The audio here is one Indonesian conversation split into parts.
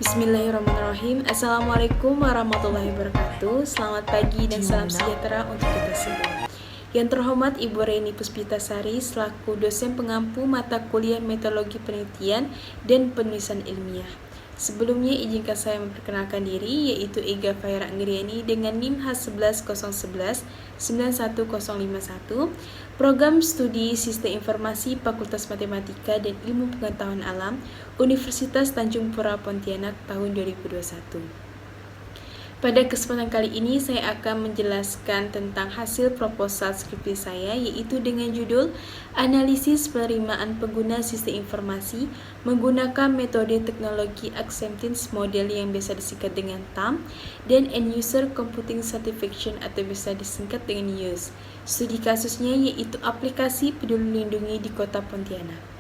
Bismillahirrahmanirrahim. Assalamualaikum warahmatullahi wabarakatuh. Selamat pagi dan salam sejahtera untuk kita semua. Yang terhormat Ibu Reni Puspitasari selaku dosen pengampu mata kuliah Metodologi Penelitian dan Penulisan Ilmiah. Sebelumnya izinkan saya memperkenalkan diri, yaitu Ega Faira Anggriani dengan NIM H11011 91051, Program Studi Sistem Informasi Fakultas Matematika dan Ilmu Pengetahuan Alam, Universitas Tanjung Pura Pontianak tahun 2021. Pada kesempatan kali ini saya akan menjelaskan tentang hasil proposal skripsi saya, yaitu dengan judul Analisis Penerimaan Pengguna Sistem Informasi menggunakan metode teknologi acceptance model yang biasa disingkat dengan TAM dan End User Computing Satisfaction atau bisa disingkat dengan USE. Studi kasusnya yaitu aplikasi Peduli Lindungi di Kota Pontianak.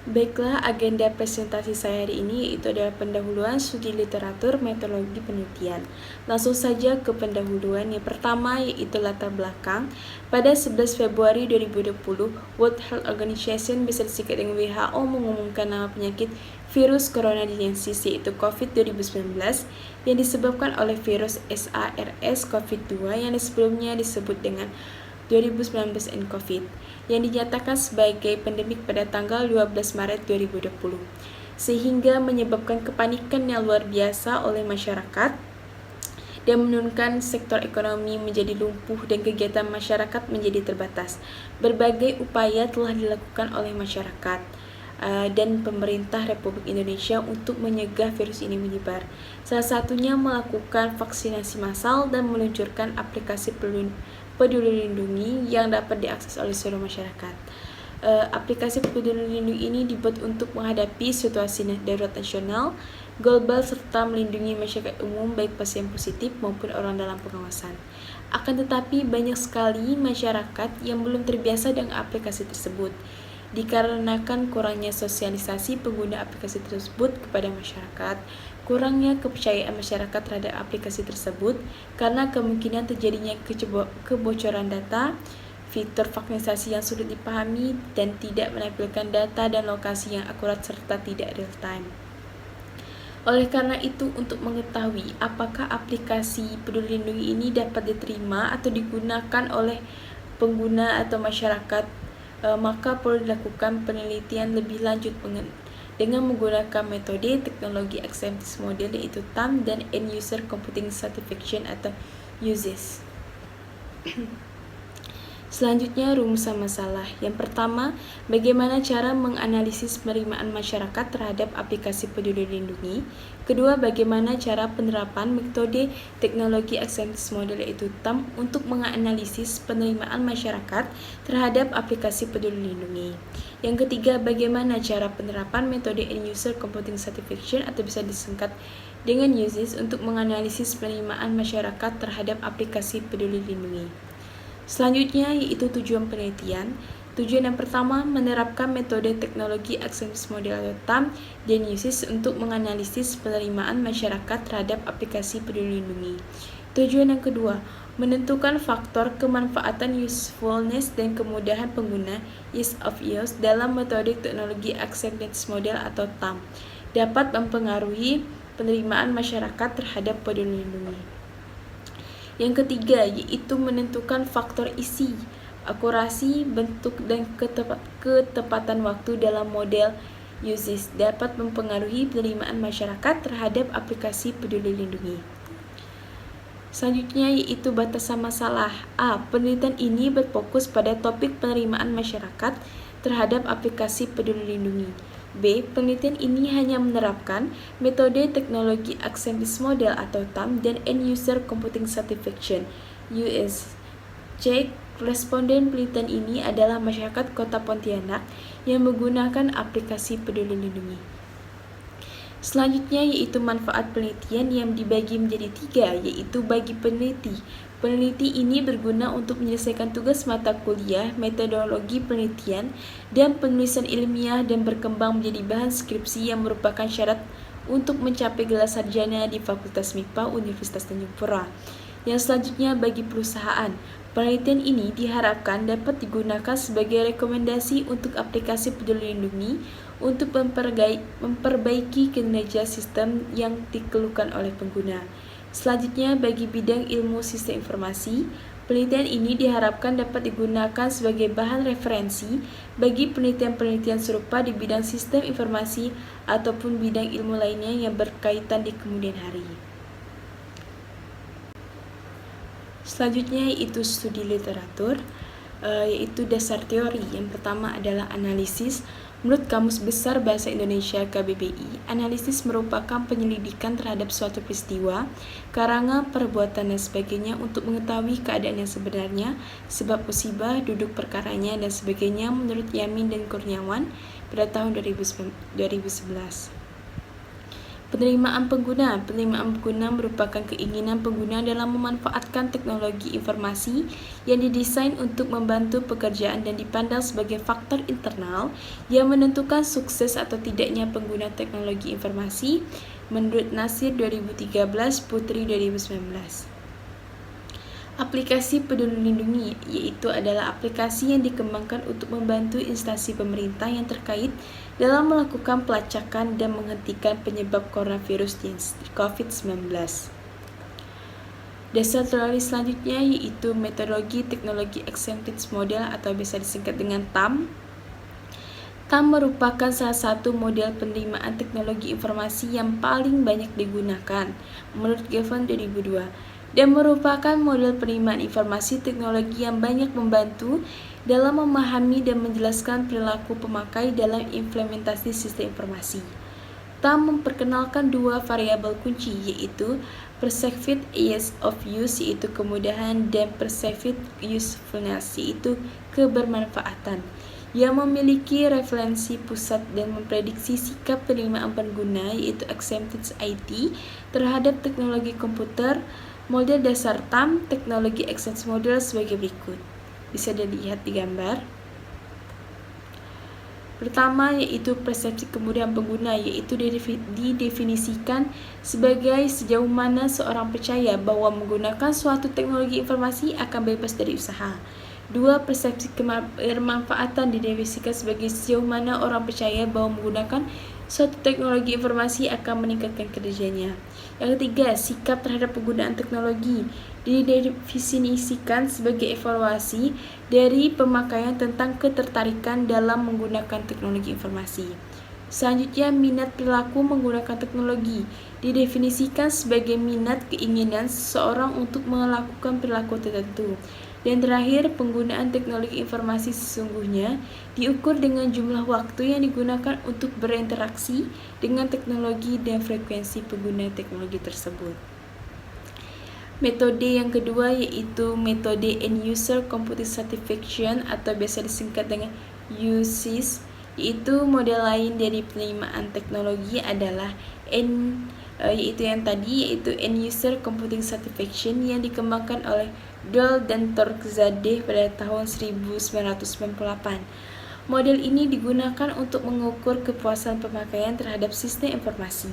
Baiklah, agenda presentasi saya hari ini yaitu adalah pendahuluan studi literatur metodologi penelitian. Langsung saja ke pendahuluan. Yang pertama yaitu latar belakang. Pada 11 Februari 2020, World Health Organization bisa disingkat dengan WHO mengumumkan nama penyakit virus corona dinensis yaitu COVID-2019 yang disebabkan oleh virus SARS-CoV-2 yang sebelumnya disebut dengan 2019 nCoV yang dinyatakan sebagai pandemik pada tanggal 12 Maret 2020 sehingga menyebabkan kepanikan yang luar biasa oleh masyarakat dan menurunkan sektor ekonomi menjadi lumpuh dan kegiatan masyarakat menjadi terbatas. Berbagai upaya telah dilakukan oleh masyarakat dan pemerintah Republik Indonesia untuk mencegah virus ini menyebar. Salah satunya melakukan vaksinasi massal dan meluncurkan aplikasi Peduli Lindungi yang dapat diakses oleh seluruh masyarakat. Aplikasi Peduli Lindungi ini dibuat untuk menghadapi situasi darurat nasional, global serta melindungi masyarakat umum baik pasien positif maupun orang dalam pengawasan. Akan tetapi banyak sekali masyarakat yang belum terbiasa dengan aplikasi tersebut dikarenakan kurangnya sosialisasi pengguna aplikasi tersebut kepada masyarakat, kurangnya kepercayaan masyarakat terhadap aplikasi tersebut karena kemungkinan terjadinya kebocoran data, fitur vaksinasi yang sulit dipahami, dan tidak menampilkan data dan lokasi yang akurat serta tidak real time. Oleh karena itu, untuk mengetahui apakah aplikasi Peduli Lindungi ini dapat diterima atau digunakan oleh pengguna atau masyarakat, maka perlu dilakukan penelitian lebih lanjut dengan menggunakan metode teknologi acceptance model yaitu TAM dan End User Computing Satisfaction atau USE. Selanjutnya, rumusan masalah. Yang pertama, bagaimana cara menganalisis penerimaan masyarakat terhadap aplikasi Peduli Lindungi. Kedua, bagaimana cara penerapan metode teknologi acceptance model yaitu TAM untuk menganalisis penerimaan masyarakat terhadap aplikasi Peduli Lindungi. Yang ketiga, bagaimana cara penerapan metode End User Computing Satisfaction atau bisa disingkat dengan USE untuk menganalisis penerimaan masyarakat terhadap aplikasi Peduli Lindungi. Selanjutnya yaitu tujuan penelitian. Tujuan yang pertama, menerapkan metode teknologi acceptance model atau TAM dan USE untuk menganalisis penerimaan masyarakat terhadap aplikasi Peduli Lindungi. Tujuan yang kedua, menentukan faktor kemanfaatan usefulness dan kemudahan pengguna ease of use dalam metode teknologi acceptance model atau TAM dapat mempengaruhi penerimaan masyarakat terhadap Peduli Lindungi. Yang ketiga yaitu menentukan faktor isi, akurasi, bentuk, dan ketepatan waktu dalam model USE dapat mempengaruhi penerimaan masyarakat terhadap aplikasi Peduli Lindungi. Selanjutnya yaitu batasan masalah. A. Penelitian ini berfokus pada topik penerimaan masyarakat terhadap aplikasi Peduli Lindungi. B. Penelitian ini hanya menerapkan metode teknologi acceptance model atau TAM dan End User Computing Satisfaction (USE). C. Responden penelitian ini adalah masyarakat Kota Pontianak yang menggunakan aplikasi Peduli Lindungi. Selanjutnya yaitu manfaat penelitian yang dibagi menjadi 3, yaitu bagi peneliti. Peneliti ini berguna untuk menyelesaikan tugas mata kuliah, metodologi penelitian, dan penulisan ilmiah dan berkembang menjadi bahan skripsi yang merupakan syarat untuk mencapai gelar sarjana di Fakultas MIPA Universitas Tanjung Pura. Yang selanjutnya bagi perusahaan. Penelitian ini diharapkan dapat digunakan sebagai rekomendasi untuk aplikasi Peduli Lindungi untuk memperbaiki kinerja sistem yang dikeluhkan oleh pengguna. Selanjutnya, bagi bidang ilmu sistem informasi, penelitian ini diharapkan dapat digunakan sebagai bahan referensi bagi penelitian-penelitian serupa di bidang sistem informasi ataupun bidang ilmu lainnya yang berkaitan di kemudian hari. Selanjutnya yaitu studi literatur, yaitu dasar teori. Yang pertama adalah analisis. Menurut Kamus Besar Bahasa Indonesia KBBI, analisis merupakan penyelidikan terhadap suatu peristiwa, karangan, perbuatan, dan sebagainya untuk mengetahui keadaan yang sebenarnya, sebab musibah, duduk perkaranya, dan sebagainya menurut Yamin dan Kurniawan pada tahun 2011. Penerimaan pengguna merupakan keinginan pengguna dalam memanfaatkan teknologi informasi yang didesain untuk membantu pekerjaan dan dipandang sebagai faktor internal yang menentukan sukses atau tidaknya pengguna teknologi informasi menurut Nasir 2013, Putri 2019. Aplikasi Peduli Lindungi yaitu adalah aplikasi yang dikembangkan untuk membantu instansi pemerintah yang terkait dalam melakukan pelacakan dan menghentikan penyebab coronavirus di COVID-19. Dasar teori selanjutnya yaitu metodologi teknologi accepted model atau bisa disingkat dengan TAM. TAM merupakan salah satu model penerimaan teknologi informasi yang paling banyak digunakan menurut Gavin 2002. Dan merupakan model penerimaan informasi teknologi yang banyak membantu dalam memahami dan menjelaskan perilaku pemakai dalam implementasi sistem informasi. TAM memperkenalkan dua variabel kunci yaitu perceived ease of use yaitu kemudahan dan perceived usefulness yaitu kebermanfaatan yang memiliki referensi pusat dan memprediksi sikap penerimaan pengguna yaitu acceptance IT terhadap teknologi komputer. Model dasar TAM teknologi acceptance model sebagai berikut. Bisa dilihat di gambar. Pertama yaitu persepsi kemudahan pengguna yaitu didefinisikan sebagai sejauh mana seorang percaya bahwa menggunakan suatu teknologi informasi akan bebas dari usaha. Dua, persepsi kebermanfaatan didefinisikan sebagai sejauh mana orang percaya bahwa menggunakan suatu teknologi informasi akan meningkatkan kinerjanya. Yang ketiga, sikap terhadap penggunaan teknologi didefinisikan sebagai evaluasi dari pemakaian tentang ketertarikan dalam menggunakan teknologi informasi. Selanjutnya, minat perilaku menggunakan teknologi didefinisikan sebagai minat keinginan seseorang untuk melakukan perilaku tertentu. Dan terakhir, penggunaan teknologi informasi sesungguhnya diukur dengan jumlah waktu yang digunakan untuk berinteraksi dengan teknologi dan frekuensi pengguna teknologi tersebut. Metode yang kedua yaitu metode End User Computing Satisfaction atau biasa disingkat dengan UCIS, yaitu model lain dari penerimaan teknologi adalah yaitu End User Computing Satisfaction yang dikembangkan oleh Doll dan Torquezadeh pada tahun 1998. Model ini digunakan untuk mengukur kepuasan pemakaian terhadap sistem informasi.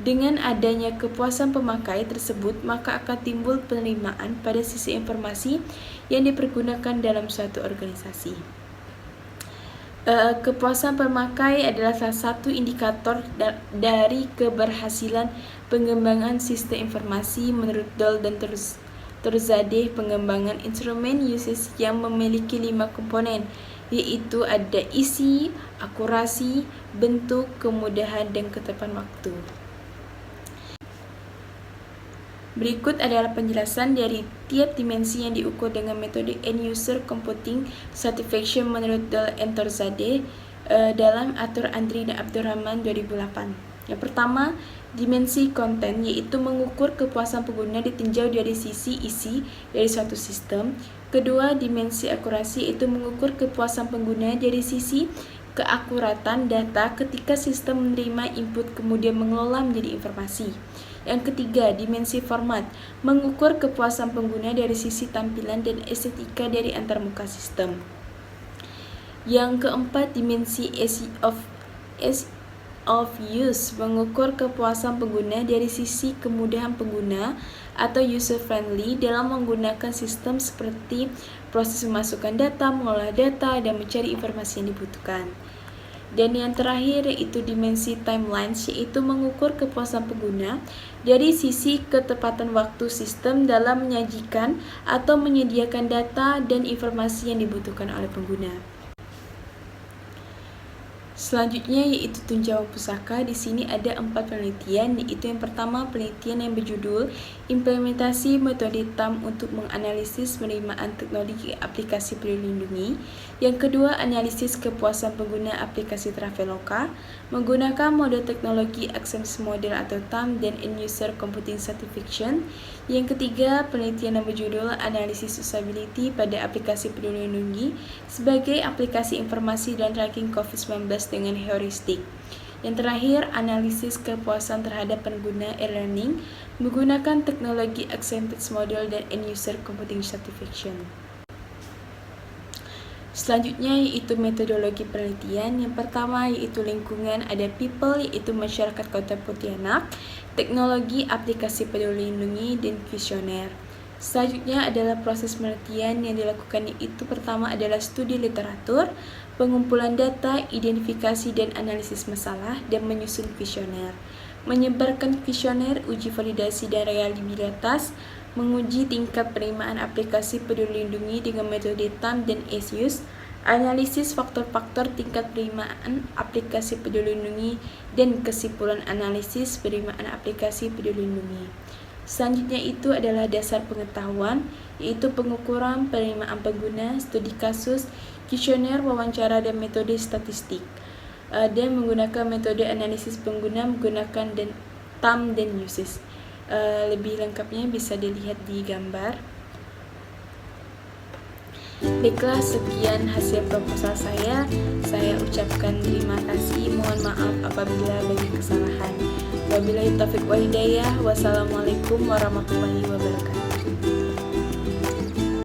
Dengan adanya kepuasan pemakai tersebut, maka akan timbul penerimaan pada sistem informasi yang dipergunakan dalam suatu organisasi. Kepuasan pemakai adalah salah satu indikator dari keberhasilan pengembangan sistem informasi menurut Doll dan Torquezadeh. Pengembangan instrumen UCIS yang memiliki 5 komponen, yaitu ada isi, akurasi, bentuk, kemudahan, dan ketepatan waktu. Berikut adalah penjelasan dari tiap dimensi yang diukur dengan metode End User Computing Satisfaction menurut Doll dan Torquezadeh dalam Arthur Andri dan Abdurrahman 2008. Yang pertama, dimensi konten, yaitu mengukur kepuasan pengguna ditinjau dari sisi isi dari suatu sistem. Kedua, dimensi akurasi, yaitu mengukur kepuasan pengguna dari sisi keakuratan data ketika sistem menerima input kemudian mengelola menjadi informasi. Yang ketiga, dimensi format, mengukur kepuasan pengguna dari sisi tampilan dan estetika dari antarmuka sistem. Yang keempat, dimensi of use mengukur kepuasan pengguna dari sisi kemudahan pengguna atau user friendly dalam menggunakan sistem seperti proses memasukkan data, mengolah data, dan mencari informasi yang dibutuhkan. Dan yang terakhir yaitu dimensi timelines, yaitu mengukur kepuasan pengguna dari sisi ketepatan waktu sistem dalam menyajikan atau menyediakan data dan informasi yang dibutuhkan oleh pengguna. Selanjutnya yaitu tunjangan pusaka. Di sini ada 4 penelitian, yaitu yang pertama penelitian yang berjudul Implementasi Metode TAM untuk menganalisis penerimaan teknologi aplikasi Peduli Lindungi. Yang kedua, analisis kepuasan pengguna aplikasi Traveloka menggunakan model teknologi Acceptance Model atau TAM dan End User Computing Certification. Yang ketiga, penelitian yang berjudul Analisis Usability pada aplikasi Peduli Lindungi sebagai aplikasi informasi dan tracking COVID-19 dengan heuristik. Yang terakhir, analisis kepuasan terhadap pengguna e-learning menggunakan teknologi Acceptance Model dan End User Computing Certification. Selanjutnya yaitu metodologi penelitian. Yang pertama yaitu lingkungan, ada people yaitu masyarakat Kota Pontianak, teknologi aplikasi Peduli Lindungi, dan kuesioner. Selanjutnya adalah proses penelitian yang dilakukan, yaitu pertama adalah studi literatur, pengumpulan data, identifikasi dan analisis masalah, dan menyusun kuesioner. Menyebarkan kuesioner, uji validasi dan reliabilitas, menguji tingkat penerimaan aplikasi Peduli Lindungi dengan metode TAM dan ESUS, analisis faktor-faktor tingkat penerimaan aplikasi Peduli Lindungi, dan kesimpulan analisis penerimaan aplikasi Peduli Lindungi. Selanjutnya itu adalah dasar pengetahuan, yaitu pengukuran penerimaan pengguna, studi kasus, kuesioner, wawancara, dan metode statistik. Dan menggunakan metode analisis pengguna menggunakan TAM dan USIS. Lebih lengkapnya bisa dilihat di gambar. Baiklah, sekian hasil proposal saya. Saya ucapkan terima kasih. Mohon maaf apabila banyak kesalahan. Wabillahi taufiq wal hidayah. Wassalamualaikum warahmatullahi wabarakatuh.